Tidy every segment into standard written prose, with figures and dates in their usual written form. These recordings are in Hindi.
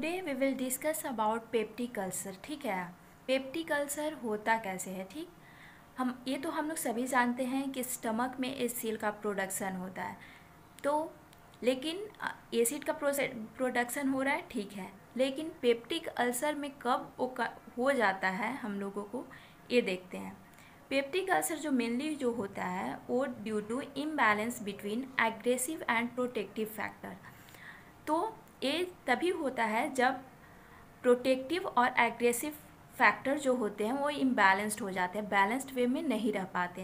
Today we will discuss about peptic ulcer. ठीक है, पेप्टिक अल्सर होता कैसे है। ठीक, हम लोग सभी जानते हैं कि स्टमक में एसिड का प्रोडक्शन होता है। तो लेकिन एसिड का प्रोडक्शन हो रहा है, ठीक है, लेकिन पेप्टिक अल्सर में कब हो जाता है हम लोगों को ये देखते हैं। पेप्टिक अल्सर जो मेनली जो होता है वो due to imbalance between aggressive and protective factor. तो ये तभी होता है जब प्रोटेक्टिव और एग्रेसिव फैक्टर जो होते हैं वो इम्बैलेंस्ड हो जाते हैं, बैलेंस्ड वे में नहीं रह पाते।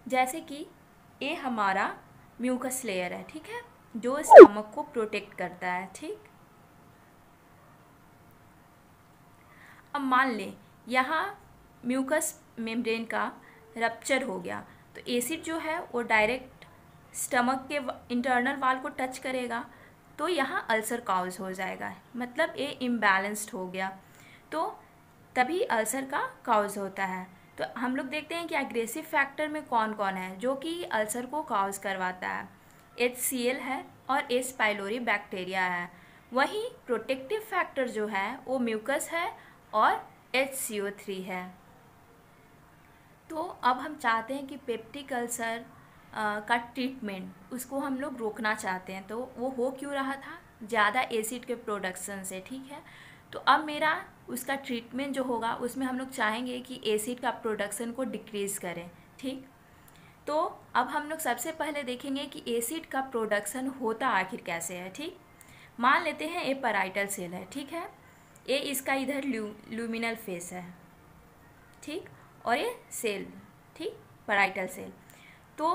जैसे कि ये हमारा म्यूकस लेयर है, ठीक है, जो स्टमक को प्रोटेक्ट करता है। ठीक, अब मान लें यहाँ म्यूकस मेम्ब्रेन का रप्चर हो गया, तो एसिड जो है वो डायरेक्ट स्टमक के इंटरनल वाल को टच करेगा, तो यहाँ अल्सर काउज हो जाएगा, मतलब ये इम्बैलेंस्ड हो गया, तो तभी अल्सर का काउज होता है। तो हम लोग देखते हैं कि एग्रेसिव फैक्टर में कौन कौन है जो कि अल्सर को काउज करवाता है। HCl है और एच पाइलोरी बैक्टीरिया है। वहीं प्रोटेक्टिव फैक्टर जो है वो म्यूकस है और HCO3 है। तो अब हम चाहते हैं कि पेप्टिक अल्सर का ट्रीटमेंट उसको हम लोग रोकना चाहते हैं। तो वो हो क्यों रहा था, ज़्यादा एसिड के प्रोडक्शन से। ठीक है, तो अब मेरा उसका ट्रीटमेंट जो होगा उसमें हम लोग चाहेंगे कि एसिड का प्रोडक्शन को डिक्रीज़ करें। ठीक, तो अब हम लोग सबसे पहले देखेंगे कि एसिड का प्रोडक्शन होता आखिर कैसे है। ठीक, मान लेते हैं ये पैराइटल सेल है, ठीक है, ये इसका इधर ल्यूमिनल फेस है, ठीक, और ये सेल, ठीक, पैराइटल सेल। तो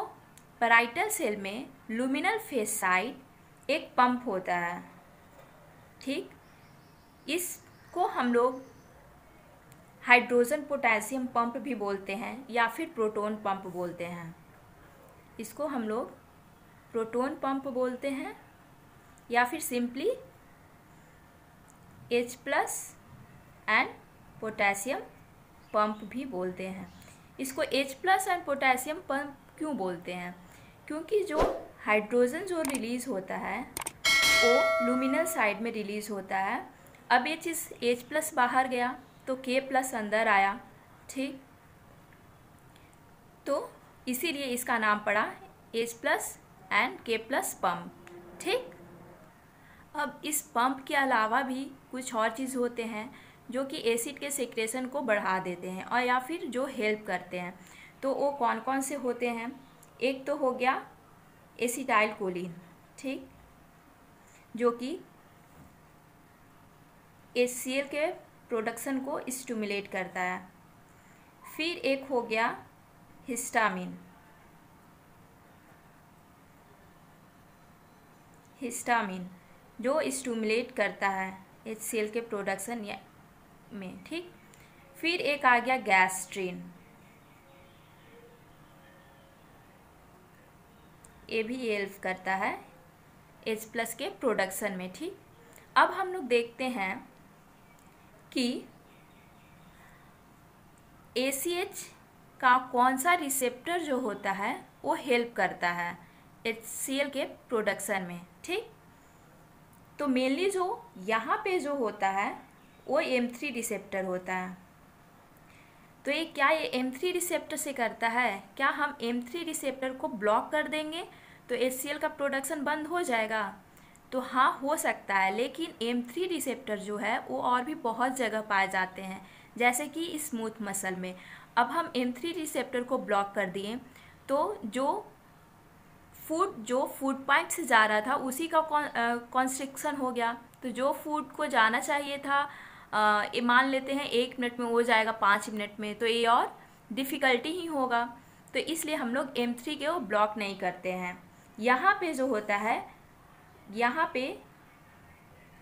पैराइटल सेल में लुमिनल फेस साइड एक पंप होता है। ठीक, इसको हम लोग हाइड्रोजन पोटेशियम पंप भी बोलते हैं या फिर प्रोटॉन पंप बोलते हैं। इसको हम लोग प्रोटॉन पंप बोलते हैं या फिर simply H+ and potassium pump भी बोलते हैं। इसको H+ एंड पोटेशियम पंप क्यों बोलते हैं, क्योंकि जो हाइड्रोजन जो रिलीज़ होता है वो लुमिनल साइड में रिलीज़ होता है। अब ये चीज़ H+ बाहर गया तो K+ अंदर आया। ठीक, तो इसीलिए इसका नाम पड़ा H+ एंड K+ पंप। ठीक, अब इस पंप के अलावा भी कुछ और चीज़ होते हैं जो कि एसिड के सेक्रेशन को बढ़ा देते हैं और या फिर जो हेल्प करते हैं। तो वो कौन कौन से होते हैं, एक तो हो गया एसिटाइल कोलिन, ठीक, जो कि HCl के प्रोडक्शन को स्टिमुलेट करता है। फिर एक हो गया हिस्टामिन, जो स्टिमुलेट करता है HCl के प्रोडक्शन में। ठीक, फिर एक आ गया गैस्ट्रिन, ये भी हेल्प करता है H+ के प्रोडक्शन में। ठीक, अब हम लोग देखते हैं कि ACH का कौन सा रिसेप्टर जो होता है वो हेल्प करता है HCl के प्रोडक्शन में। ठीक, तो मेनली जो यहाँ पे जो होता है वो M3 रिसेप्टर होता है। तो ये क्या ये M3 रिसेप्टर से करता है, क्या हम M3 रिसेप्टर को ब्लॉक कर देंगे तो HCl का प्रोडक्शन बंद हो जाएगा? तो हाँ, हो सकता है, लेकिन M3 रिसेप्टर जो है वो और भी बहुत जगह पाए जाते हैं, जैसे कि स्मूथ मसल में। अब हम M3 रिसेप्टर को ब्लॉक कर दिए तो जो फूड पॉइंट से जा रहा था उसी का कॉन्स्ट्रिक्शन हो गया। तो जो फूड को जाना चाहिए था मान लेते हैं 1 मिनट में, वो जाएगा 5 मिनट में, तो ये और डिफ़िकल्टी ही होगा। तो इसलिए हम लोग M3 के वो ब्लॉक नहीं करते हैं। यहाँ पे जो होता है, यहाँ पे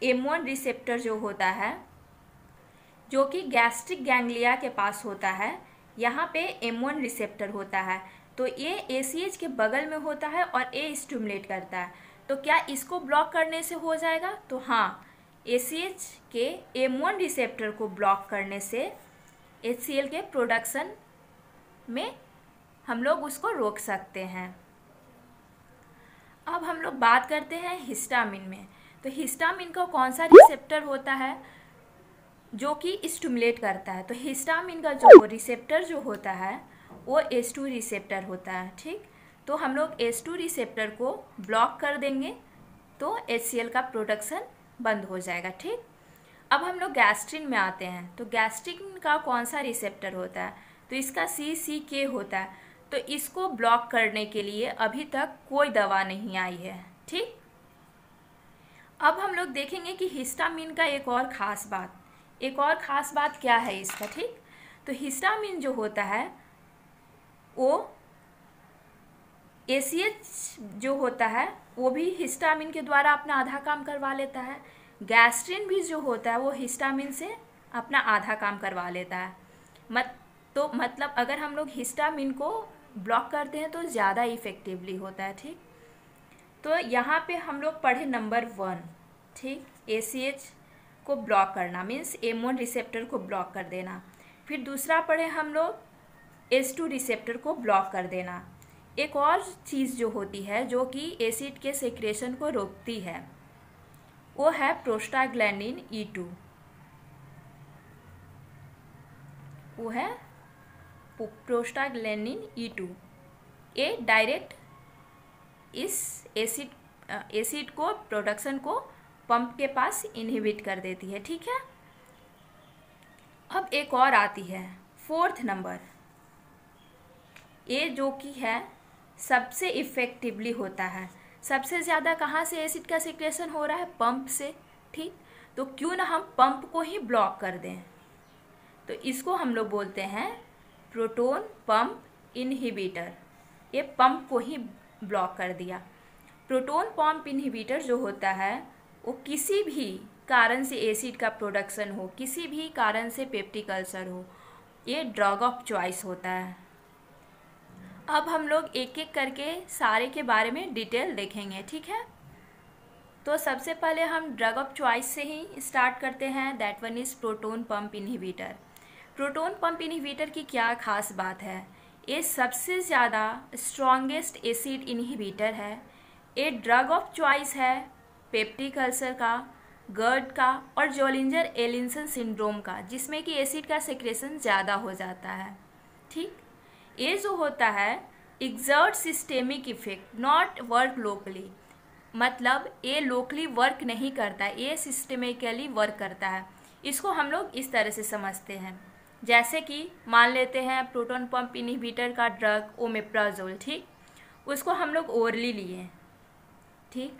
M1 रिसेप्टर जो होता है जो कि गैस्ट्रिक गैंग्लिया के पास होता है, यहाँ पे M1 रिसेप्टर होता है। तो ये ACH के बगल में होता है और ये स्टिमुलेट करता है। तो क्या इसको ब्लॉक करने से हो जाएगा? तो हाँ, ACH के M1 रिसेप्टर को ब्लॉक करने से HCl के प्रोडक्शन में हम लोग उसको रोक सकते हैं। अब हम लोग बात करते हैं हिस्टामिन में। तो हिस्टामिन का कौन सा रिसेप्टर होता है जो कि स्टिमुलेट करता है? तो हिस्टामिन का जो रिसेप्टर जो होता है वो H2 रिसेप्टर होता है, ठीक। तो हम लोग H2 रिसेप्टर को ब्लॉक कर देंगे तो HCl का प्रोडक्शन बंद हो जाएगा, ठीक। अब हम लोग गैस्ट्रिन में आते हैं। तो गैस्ट्रिन का कौन सा रिसेप्टर होता है? तो इसका CCK होता है। तो इसको ब्लॉक करने के लिए अभी तक कोई दवा नहीं आई है, ठीक। अब हम लोग देखेंगे कि हिस्टामिन का एक और ख़ास बात क्या है इसका, ठीक। तो हिस्टामिन जो होता है वो ACH जो होता है वो भी हिस्टामिन के द्वारा अपना आधा काम करवा लेता है। गैस्ट्रिन भी जो होता है वो हिस्टामिन से अपना आधा काम करवा लेता है। मतलब अगर हम लोग हिस्टामिन को ब्लॉक करते हैं तो ज़्यादा इफ़ेक्टिवली होता है, ठीक। तो यहाँ पे हम लोग पढ़े नंबर 1, ठीक, ACH को ब्लॉक करना मीन्स M1 रिसेप्टर को ब्लॉक कर देना। फिर दूसरा पढ़े हम लोग H2 रिसेप्टर को ब्लॉक कर देना। एक और चीज़ जो होती है जो कि एसिड के सेक्रेशन को रोकती है वो है प्रोस्टाग्लैंडिन E2। वो है प्रोस्टाग्लैंडिन E2। ये डायरेक्ट इस एसिड को प्रोडक्शन को पंप के पास इनहिबिट कर देती है, ठीक है। अब एक और आती है 4th नंबर, ये जो कि है सबसे इफ़ेक्टिवली होता है। सबसे ज़्यादा कहाँ से एसिड का सिक्रेशन हो रहा है? पंप से, ठीक। तो क्यों ना हम पंप को ही ब्लॉक कर दें। तो इसको हम लोग बोलते हैं प्रोटोन पंप इनहिबिटर। ये पंप को ही ब्लॉक कर दिया। प्रोटोन पंप इनहिबिटर जो होता है वो किसी भी कारण से एसिड का प्रोडक्शन हो, किसी भी कारण से पेप्टिक अल्सर हो, ये ड्रग ऑफ चॉइस होता है। अब हम लोग एक एक करके सारे के बारे में डिटेल देखेंगे, ठीक है। तो सबसे पहले हम ड्रग ऑफ चॉइस से ही स्टार्ट करते हैं, that one is proton pump inhibitor. Proton pump inhibitor की क्या खास बात है? ये सबसे ज़्यादा स्ट्रॉन्गेस्ट एसिड इनहिबिटर है। ये ड्रग ऑफ चॉइस है पेप्टिक अल्सर का, गर्ड का और जोलिंजर एलिसन सिंड्रोम का, जिसमें कि एसिड का सेक्रेशन ज़्यादा हो जाता है, ठीक। ये जो होता है exert systemic effect, not work locally, मतलब ये लोकली वर्क नहीं करता, ये सिस्टेमिकली वर्क करता है। इसको हम लोग इस तरह से समझते हैं, जैसे कि मान लेते हैं प्रोटोन पंप इनहिबिटर का ड्रग ओमेप्राजोल, ठीक, उसको हम लोग ओरली लिए, ठीक।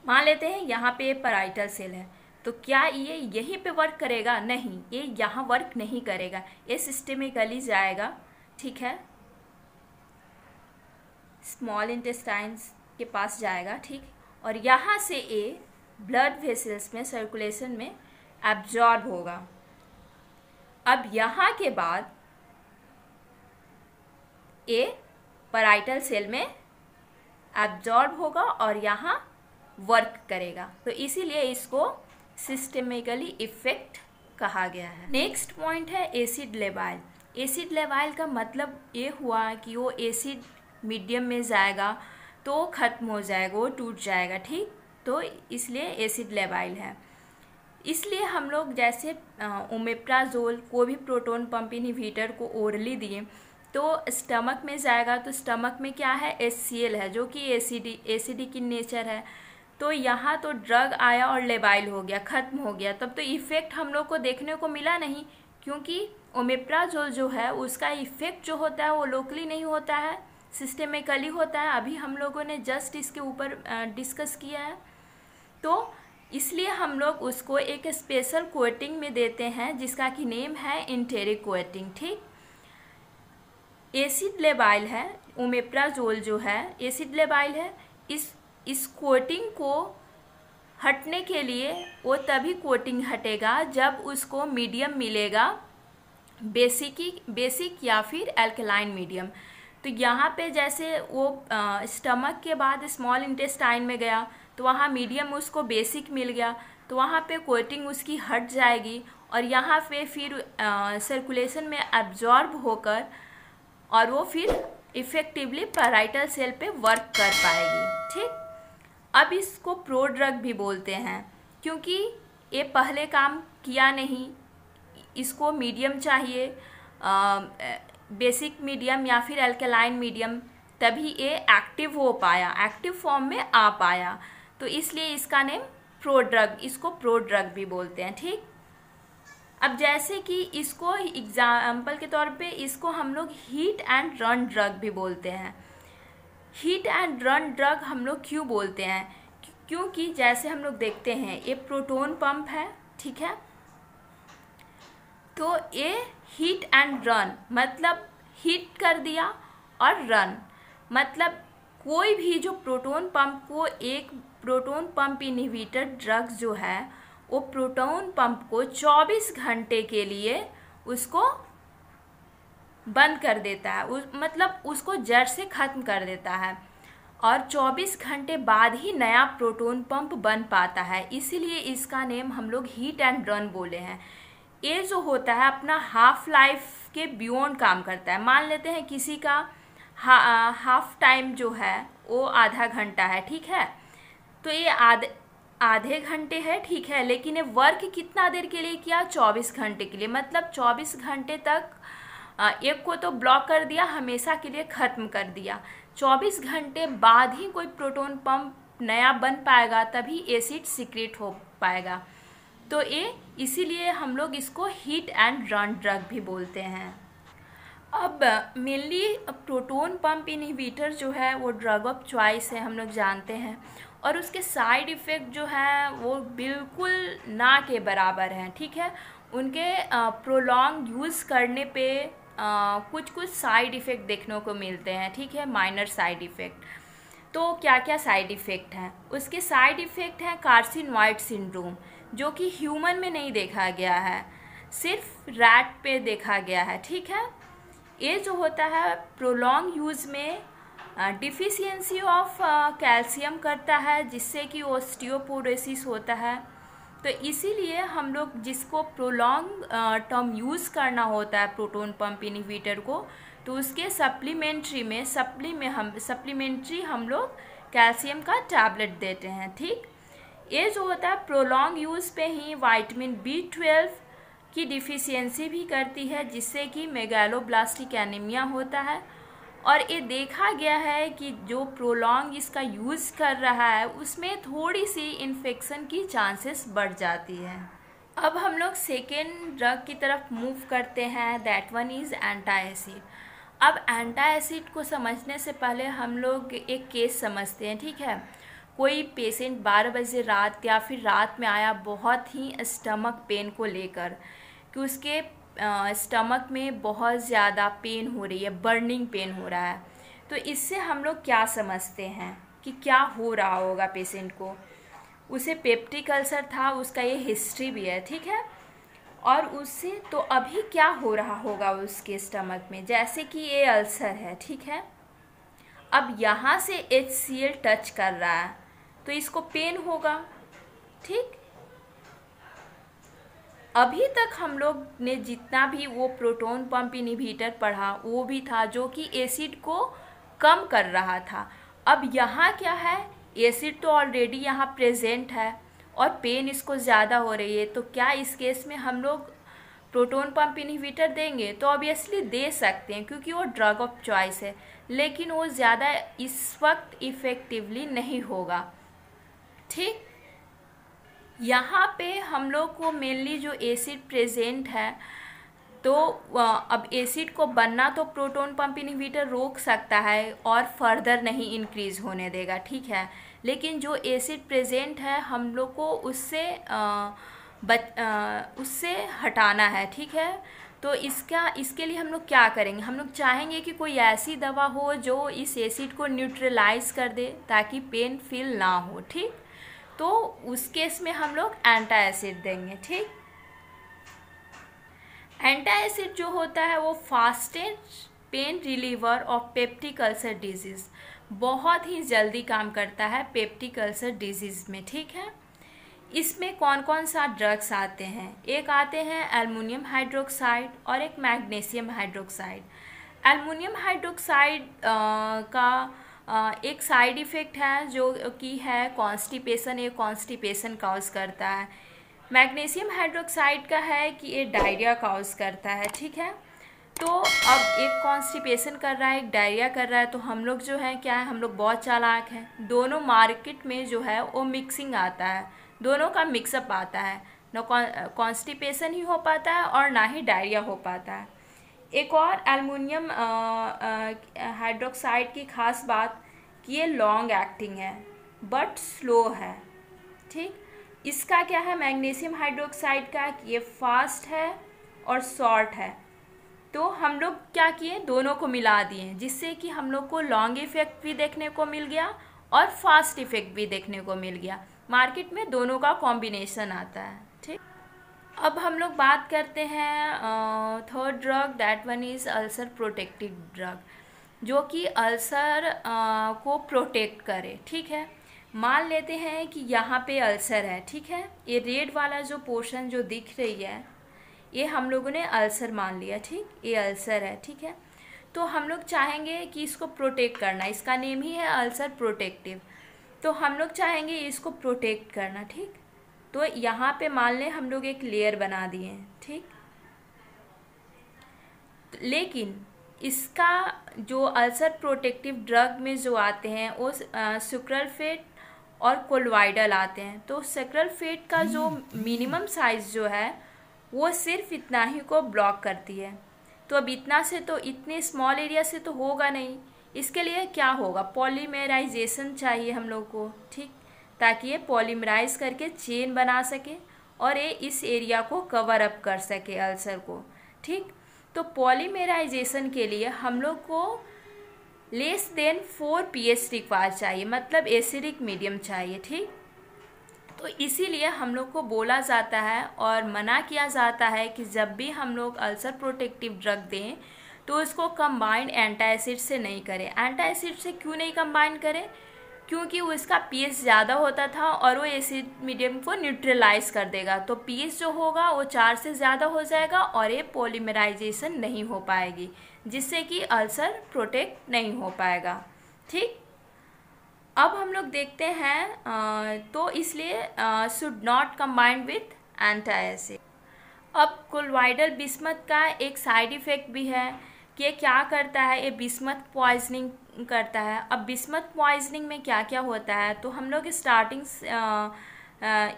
मान लेते हैं यहाँ पे पैराइटल सेल है, तो क्या ये यहीं पे वर्क करेगा? नहीं, ये यहाँ वर्क नहीं करेगा, ये सिस्टेमिकली जाएगा, ठीक है, स्मॉल इंटेस्टाइन्स के पास जाएगा, ठीक। और यहाँ से ये ब्लड वेसल्स में सर्कुलेशन में एब्जॉर्ब होगा। अब यहाँ के बाद ये पैराइटल सेल में एब्जॉर्ब होगा और यहाँ वर्क करेगा, तो इसीलिए इसको सिस्टेमिकली इफेक्ट कहा गया है। नेक्स्ट पॉइंट है एसिड लेवाइल। एसिड लेवाइल का मतलब ये हुआ कि वो एसिड मीडियम में जाएगा तो ख़त्म हो जाएगा, वो टूट जाएगा, ठीक। तो इसलिए एसिड लेवाइल है। इसलिए हम लोग जैसे ओमेप्राजोल को भी प्रोटोन पंप इनहिबिटर को ओरली दिए तो स्टमक में जाएगा, तो स्टमक में क्या है? HCl है, जो कि एसिडिक इन नेचर है। तो यहाँ तो ड्रग आया और लेवाइल हो गया, ख़त्म हो गया, तब तो इफ़ेक्ट हम लोग को देखने को मिला नहीं, क्योंकि ओमेप्राजोल जो है उसका इफ़ेक्ट जो होता है वो लोकली नहीं होता है, सिस्टेमिकली होता है। अभी हम लोगों ने जस्ट इसके ऊपर डिस्कस किया है। तो इसलिए हम लोग उसको एक स्पेशल कोटिंग में देते हैं जिसका कि नेम है एंटेरिक कोटिंग, ठीक। एसिड लेवाइल है, ओमेप्राजोल जो है एसिड लेवाइल है। इस कोटिंग को हटने के लिए वो तभी कोटिंग हटेगा जब उसको मीडियम मिलेगा, बेसिक या फिर एल्कलाइन मीडियम। तो यहाँ पे जैसे वो स्टमक के बाद स्मॉल इंटेस्टाइन में गया तो वहाँ मीडियम उसको बेसिक मिल गया, तो वहाँ पे कोटिंग उसकी हट जाएगी और यहाँ पे फिर सर्कुलेशन में एब्जॉर्ब होकर और वो फिर इफ़ेक्टिवली पैराइटल सेल पे वर्क कर पाएगी। ठीक, अब इसको प्रोड्रग भी बोलते हैं क्योंकि ये पहले काम किया नहीं, इसको मीडियम चाहिए, बेसिक मीडियम या फिर अल्कलाइन मीडियम, तभी ये एक्टिव हो पाया, एक्टिव फॉर्म में आ पाया, तो इसलिए इसका नेम प्रोड्रग, इसको प्रोड्रग भी बोलते हैं। ठीक, अब जैसे कि इसको एग्जाम्पल के तौर पे इसको हम लोग हीट एंड रन ड्रग भी बोलते हैं। हीट एंड रन ड्रग हम लोग क्यों बोलते हैं? क्योंकि जैसे हम लोग देखते हैं ये प्रोटोन पंप है, ठीक है, तो ये हीट एंड रन मतलब हीट कर दिया और रन मतलब कोई भी जो प्रोटोन पंप को, एक प्रोटोन पंप इनहिबिटर ड्रग जो है वो प्रोटोन पंप को 24 घंटे के लिए उसको बंद कर देता है, मतलब उसको जड़ से ख़त्म कर देता है और 24 घंटे बाद ही नया प्रोटोन पंप बन पाता है, इसीलिए इसका नेम हम लोग हीट एंड रन बोले हैं। ये जो होता है अपना हाफ लाइफ के बियॉन्ड काम करता है। मान लेते हैं किसी का हाफ टाइम जो है वो आधा घंटा है, ठीक है, तो ये आधे घंटे है, ठीक है, लेकिन ये वर्क कितना देर के लिए किया? 24 घंटे के लिए, मतलब 24 घंटे तक एक को तो ब्लॉक कर दिया, हमेशा के लिए ख़त्म कर दिया। 24 घंटे बाद ही कोई प्रोटोन पंप नया बन पाएगा, तभी एसिड सीक्रेट हो पाएगा, तो ये इसीलिए हम लोग इसको हीट एंड रन ड्रग भी बोलते हैं। अब मेनली प्रोटोन पंप इनहिबिटर जो है वो ड्रग ऑफ चॉइस है, हम लोग जानते हैं, और उसके साइड इफ़ेक्ट जो है वो बिल्कुल ना के बराबर हैं, ठीक है। उनके प्रोलॉन्ग यूज़ करने पे कुछ कुछ साइड इफ़ेक्ट देखने को मिलते हैं, ठीक है, माइनर साइड इफ़ेक्ट। तो क्या क्या साइड इफ़ेक्ट हैं? उसके साइड इफ़ेक्ट हैं कार्सिनॉइड सिंड्रोम, जो कि ह्यूमन में नहीं देखा गया है, सिर्फ रैट पे देखा गया है, ठीक है। ये जो होता है प्रोलॉन्ग यूज़ में डिफिशियंसी ऑफ कैल्शियम करता है, जिससे कि ऑस्टियोपोरोसिस होता है। तो इसीलिए हम लोग जिसको प्रोलॉन्ग टर्म यूज़ करना होता है प्रोटोन पंप इनहिबिटर को, तो उसके सप्लीमेंट्री हम लोग कैल्शियम का टैबलेट देते हैं, ठीक। ये जो होता है प्रोलॉन्ग यूज़ पे ही विटामिन B12 की डिफिशियंसी भी करती है, जिससे कि मेगालोब्लास्टिक एनीमिया होता है। और ये देखा गया है कि जो प्रोलॉन्ग इसका यूज़ कर रहा है उसमें थोड़ी सी इन्फेक्शन की चांसेस बढ़ जाती है। अब हम लोग सेकेंड ड्रग की तरफ मूव करते हैं, दैट वन इज़ एंटाएसिड। अब एंटाएसिड को समझने से पहले हम लोग एक केस समझते हैं, ठीक है। कोई पेशेंट 12 बजे रात या फिर रात में आया बहुत ही स्टमक पेन को लेकर, कि उसके स्टमक में बहुत ज़्यादा पेन हो रही है, बर्निंग पेन हो रहा है। तो इससे हम लोग क्या समझते हैं कि क्या हो रहा होगा पेशेंट को? उसे पेप्टिक अल्सर था, उसका ये हिस्ट्री भी है, ठीक है। और उससे तो अभी क्या हो रहा होगा उसके स्टमक में, जैसे कि ये अल्सर है, ठीक है। अब यहाँ से HCl टच कर रहा है तो इसको पेन होगा, ठीक। अभी तक हम लोग ने जितना भी वो प्रोटोन पंप इनहिबिटर पढ़ा वो भी था जो कि एसिड को कम कर रहा था। अब यहाँ क्या है, एसिड तो ऑलरेडी यहाँ प्रेजेंट है और पेन इसको ज़्यादा हो रही है, तो क्या इस केस में हम लोग प्रोटोन पंप इनहिबिटर देंगे? तो ऑब्वियसली दे सकते हैं क्योंकि वो ड्रग ऑफ चॉइस है, लेकिन वो ज़्यादा इस वक्त इफ़ेक्टिवली नहीं होगा, ठीक। यहाँ पे हम लोग को मेनली जो एसिड प्रेजेंट है, तो अब एसिड को बनना तो प्रोटोन पंप इनहिबिटर रोक सकता है और फर्दर नहीं इंक्रीज होने देगा, ठीक है। लेकिन जो एसिड प्रेजेंट है हम लोग को उससे हटाना है, ठीक है। तो इसके लिए हम लोग क्या करेंगे? हम लोग चाहेंगे कि कोई ऐसी दवा हो जो इस एसिड को न्यूट्रलाइज कर दे ताकि पेन फील ना हो, ठीक। तो उस केस में हम लोग एंटाएसिड देंगे, ठीक। एंटाएसिड जो होता है वो fastest pain reliever of peptic ulcer disease, बहुत ही जल्दी काम करता है पेप्टिक अल्सर डिजीज़ में, ठीक है। इसमें कौन कौन सा ड्रग्स आते हैं? एक आते हैं एल्युमिनियम हाइड्रोक्साइड और एक मैग्नीशियम हाइड्रोक्साइड। एल्युमिनियम हाइड्रोक्साइड का एक साइड इफ़ेक्ट है जो कि है कॉन्स्टिपेशन, ये कॉन्स्टिपेशन काउज करता है। मैग्नीशियम हाइड्रोक्साइड का है कि ये डायरिया काउज करता है, ठीक है। तो अब एक कॉन्स्टिपेशन कर रहा है, एक डायरिया कर रहा है, तो हम लोग जो है क्या है, हम लोग बहुत चालाक हैं। दोनों मार्केट में जो है वो मिक्सिंग आता है, दोनों का मिक्सअप आता है, ना कॉन्स्टिपेशन ही हो पाता है और ना ही डायरिया हो पाता है। एक और एल्युमिनियम हाइड्रोक्साइड की खास बात कि ये लॉन्ग एक्टिंग है बट स्लो है, ठीक। इसका क्या है मैग्नीशियम हाइड्रोक्साइड का कि ये फास्ट है और शॉर्ट है। तो हम लोग क्या किए, दोनों को मिला दिए, जिससे कि हम लोग को लॉन्ग इफेक्ट भी देखने को मिल गया और फास्ट इफेक्ट भी देखने को मिल गया। मार्केट में दोनों का कॉम्बिनेशन आता है, ठीक। अब हम लोग बात करते हैं third drug, that one is ulcer protective drug, जो कि अल्सर को प्रोटेक्ट करे, ठीक है। मान लेते हैं कि यहाँ पे अल्सर है, ठीक है। ये रेड वाला जो पोर्शन जो दिख रही है ये हम लोगों ने अल्सर मान लिया, ठीक। ये अल्सर है, ठीक है। तो हम लोग चाहेंगे कि इसको प्रोटेक्ट करना, इसका नेम ही है अल्सर प्रोटेक्टिव। तो हम लोग चाहेंगे इसको प्रोटेक्ट करना, ठीक। तो यहाँ पे मान लें हम लोग एक लेयर बना दिए हैं, ठीक। लेकिन इसका जो अल्सर प्रोटेक्टिव ड्रग में जो आते हैं वो सुक्रलफेट और कोलवाइडल आते हैं। तो सुक्रलफेट का जो मिनिमम साइज जो है वो सिर्फ इतना ही को ब्लॉक करती है। तो अब इतना से तो इतने स्मॉल एरिया से तो होगा नहीं, इसके लिए क्या होगा, पॉलीमराइजेशन चाहिए हम लोग को, ठीक, ताकि ये पॉलीमराइज करके चेन बना सके और ये इस एरिया को कवर अप कर सके अल्सर को, ठीक। तो पॉलीमराइजेशन के लिए हम लोग को लेस देन 4 pH रिक्वायर चाहिए, मतलब एसिडिक मीडियम चाहिए, ठीक। तो इसीलिए हम लोग को बोला जाता है और मना किया जाता है कि जब भी हम लोग अल्सर प्रोटेक्टिव ड्रग दें तो इसको कंबाइंड एंटासिड से नहीं करें। एंटासिड से क्यों नहीं कंबाइन करें, क्योंकि वो इसका पीएच ज़्यादा होता था और वो एसिड मीडियम को न्यूट्रलाइज कर देगा। तो पीएच जो होगा वो 4 से ज़्यादा हो जाएगा और ये पॉलीमराइजेशन नहीं हो पाएगी, जिससे कि अल्सर प्रोटेक्ट नहीं हो पाएगा, ठीक। अब हम लोग देखते हैं तो इसलिए should not combined with antacid. अब कोलवाइडल बिस्मथ का एक साइड इफ़ेक्ट भी है कि ये क्या करता है, ये बिस्मथ पॉइजनिंग करता है। अब बिस्मथ पॉइजनिंग में क्या क्या होता है, तो हम लोग स्टार्टिंग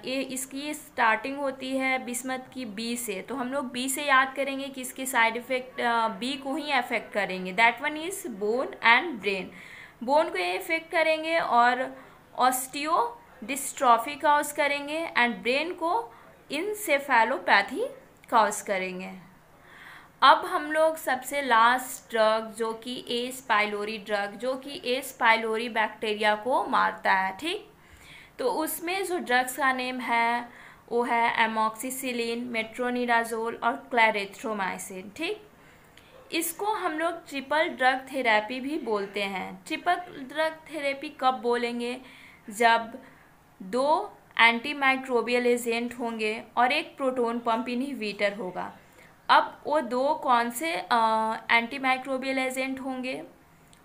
ये इसकी स्टार्टिंग होती है बिस्मथ की बी से। तो हम लोग बी से याद करेंगे कि इसके साइड इफ़ेक्ट बी को ही अफेक्ट करेंगे, that one is bone and brain. Bone को ये इफेक्ट करेंगे और ऑस्टियो डिस्ट्रॉफी काउज करेंगे एंड ब्रेन को इंसेफेलोपैथी काउज करेंगे। अब हम लोग सबसे लास्ट ड्रग जो कि एस पाइलोरी ड्रग, जो कि एस पाइलोरी बैक्टीरिया को मारता है, ठीक। तो उसमें जो ड्रग्स का नेम है वो है एमॉक्सिसिलिन, मेट्रोनिडाजोल और क्लैरिथ्रोमाइसिन, ठीक। इसको हम लोग ट्रिपल ड्रग थेरेपी भी बोलते हैं। ट्रिपल ड्रग थेरेपी कब बोलेंगे, जब 2 एंटीमाइक्रोबियल एजेंट होंगे और एक प्रोटोन पंप इनहिबिटर होगा। अब वो 2 कौन से एंटीमाइक्रोबियल एजेंट होंगे,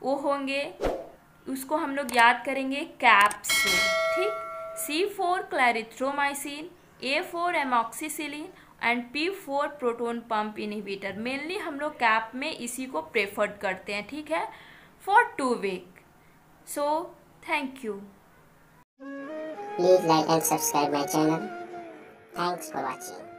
वो होंगे, उसको हम लोग याद करेंगे कैप्स से, ठीक। C4 clarithromycin, A4 amoxicillin and P4 proton pump inhibitor. Mainly हम लोग कैप में इसी को प्रेफर्ड करते हैं, ठीक है, for 2 week. So thank you. Please like and subscribe my channel. Thanks for watching.